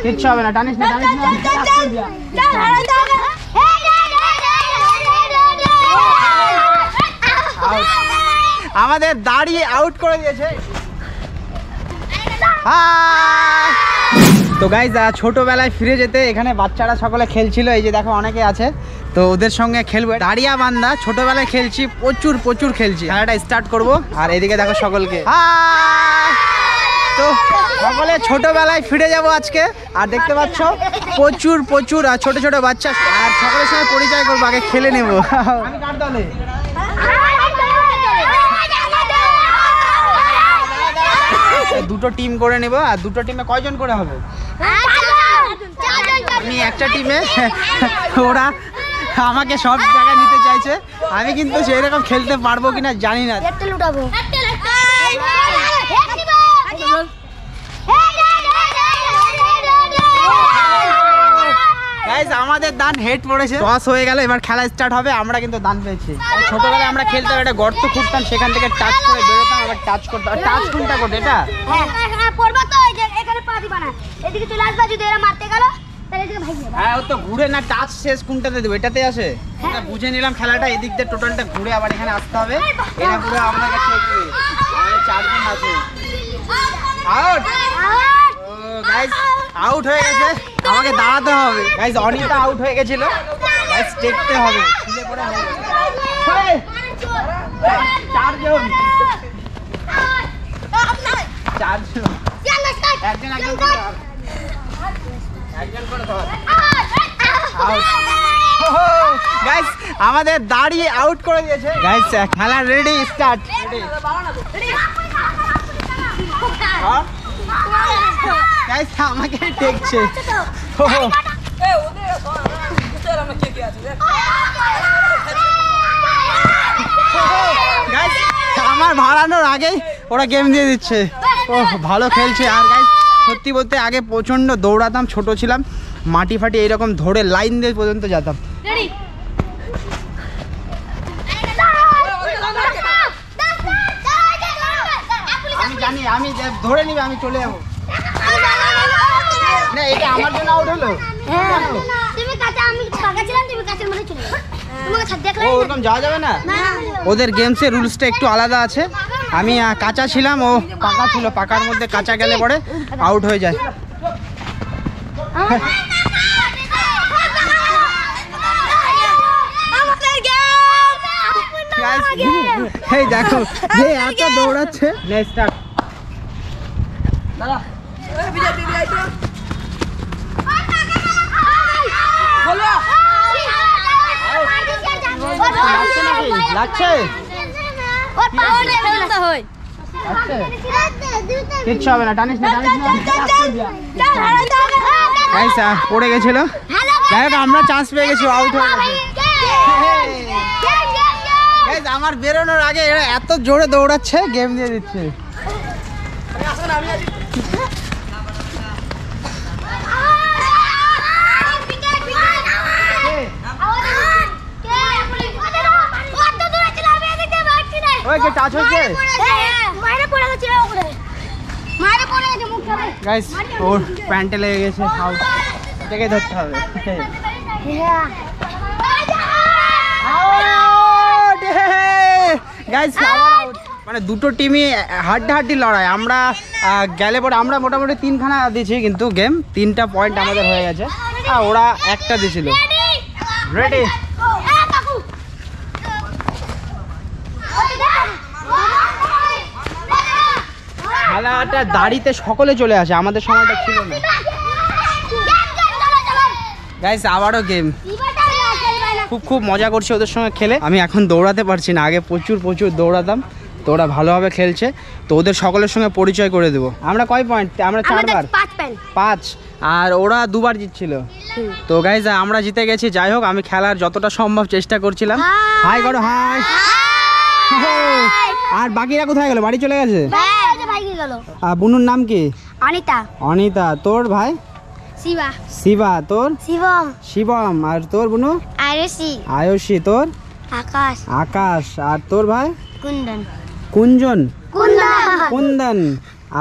কিচ্ছু হবে না, টানিস না। আমাদের দাঁড়িয়ে আউট করে দিয়েছে। তো গাইজ ছোটবেলায় ফিরে যেতে এখানে বাচ্চারা সকলে খেলছিল, এই যে দেখো অনেকে আছে, তো ওদের সঙ্গে খেলবো। দাঁড়িয়া বান্ধা ছোটবেলায় খেলছি, প্রচুর খেলছি। খেলাটা স্টার্ট করবো। আর এদিকে দেখো সকলকে, তো সকলে ছোটবেলায় ফিরে যাব আজকে। আর দেখতে পাচ্ছ প্রচুর আর ছোট বাচ্চা, আর সকলের সঙ্গে পরিচয় করবো, আগে খেলে নেবো। আমি কার দলে? দুটো টিম করে নেব। আর দুটো টিমে কয়জন করে হবে? আমি একটা টিমে, ওরা আমাকে সব জায়গায় নিতে চাইছে, আমি কিন্তু সেরকম খেলতে পারবো কিনা জানি না। আমাদের দান হেড পড়েছে, টস হয়ে গেল, এবার খেলা স্টার্ট হবে। আমরা কিন্তু দান পেয়েছি। ছোটবেলায় আমরা খেলতাম, একটা গর্ত খুঁড়তাম, সেখান থেকে টাচ করে বেরোতাম, আবার টাচ করতাম। টাচ কোনটা করতে? এটা হ্যাঁ, ও তো ঘুরে না, টাচ শেষ কোনটাতে দেবো? এটাতে আসে। এটা বুঝে নিলাম খেলাটা, এদিক দিয়ে টোটালটা ঘুরে আবার এখানে আসতে হবে। এটা পুরো আপনার কাছে চারজন আছে। আউট! ও গাইস, আউট হয়ে গেছে, আমাকে দাঁড়াতে হবে। গাইস অনিতা আউট হয়ে গেছিল, গাইস দেখতে হবে। ছিলে পড়ে হবে। চারজন একজন করে ধর। গাইস আমাদের দাঁড়িয়ে আউট করে দিয়েছে। গাইস খেলা রেডি, স্টার্ট। গাইস আমাকে দেখছে। গাইস আমার ভাড়ানোর আগেই ওরা গেম দিয়ে দিচ্ছে। ও ভালো খেলছে। আর গাইস সত্যি বলতে আগে প্রচন্ড দৌড়াতাম, ছোট ছিলাম, মাটি ফাটি এইরকম ধরে লাইন দিয়ে পর্যন্ত যেতাম। আমি জানি, আমি ধরে নিবে, আমি চলে যাবো। না এটা আমার জন্য আউট হলো। ওরকম যাওয়া যাবে না, ওদের গেমসের রুলসটা একটু আলাদা আছে। আমি কাঁচা ছিলাম, ও পাকা ছিল, পাকার মধ্যে কাঁচা গেলে পরে আউট হয়ে যায়। এই দেখো যে এত দৌড়াচ্ছে। লাগছে কিচ্ছু হবে না, টানিস না। পড়ে গেছিল, যাই হোক আমরা চান্স পেয়ে গেছি, আউট হয়ে গেছে। আমার বেরোনোর আগে এরা এত জোরে দৌড়াচ্ছে, গেম দিয়ে দিচ্ছে। টাচ হচ্ছে গাইস, ওর প্যান্টে লেগে গেছে, আউট। এটাকে ধরতে হবে। গাইস মানে দুটো টিমই হাড্ডাহাড্ডি লড়াই। আমরা গেলে পরে আমরা মোটামুটি 3খানা দিয়েছি, কিন্তু গেম 3টা পয়েন্ট আমাদের হয়ে গেছে, আর ওরা একটা দিয়েছিল। রেডি? খেলাটা দাঁড়িতে সকলে চলে আসে, আমাদের সময়টা ছিল না। গাইস আবারও গেম, খুব মজা করছে ওদের সঙ্গে খেলে। আমি এখন দৌড়াতে পারছি না, আগে প্রচুর দৌড়াতাম, তো ওরা ভালোভাবে খেলছে, তো ওদের সকলের সঙ্গে পরিচয় করে দেবো। আমরা কয় পয়েন্ট? আমরা 4বার, 5, আর ওরা 2বার জিতছিল। তো গাইস আমরা জিতে গেছি। যাই হোক, আমি খেলার যতটা সম্ভব চেষ্টা করছিলাম। হাই করো, হাই। আর বাকিরা কোথায় গেল? বাড়ি চলে গেছে। আর বুনুর নাম কি? অনিতা। তোর ভাই? শিবা। তোর? শিবম। আর তোর বুনু? আয়ুষী। তোর? আকাশ। আর তোর ভাই? কুন্দন।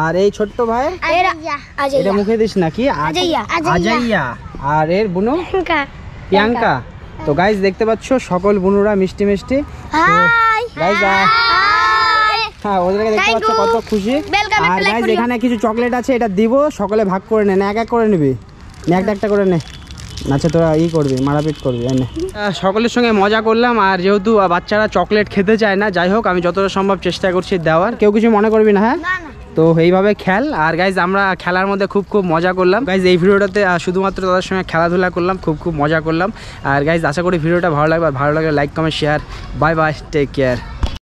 আর এই ছোট্ট ভাই এটা মুখে দিস নাকি আজাইয়া। আর এর বুনু প্রিয়াঙ্কা। তো গাইজ দেখতে পাচ্ছ সকল বুনুরা মিষ্টি মিষ্টি। গাইজ হ্যাঁ ওদেরকে দেখতে পাচ্ছ কত খুশি। আর গাইজ এখানে কিছু চকলেট আছে, এটা দিব, সকলে ভাগ করে নে, এক এক করে নিবি, একটা করে নে। আচ্ছা তোরা করবি, মারাপিট করবি। সকলের সঙ্গে মজা করলাম। আর যেহেতু বাচ্চারা চকলেট খেতে চায় না, যাই হোক আমি যতটা সম্ভব চেষ্টা করছি দেওয়ার। কেউ কিছু মনে করবি না, হ্যাঁ? তো এইভাবে খেল। আর গাইজ আমরা খেলার মধ্যে খুব মজা করলাম। গাইজ এই ভিডিওটাতে শুধুমাত্র তাদের সঙ্গে খেলাধুলা করলাম, খুব মজা করলাম। আর গাইজ আশা করি ভিডিওটা ভালো লাগবে। ভালো লাগলে like comment share. Bye bye, take care.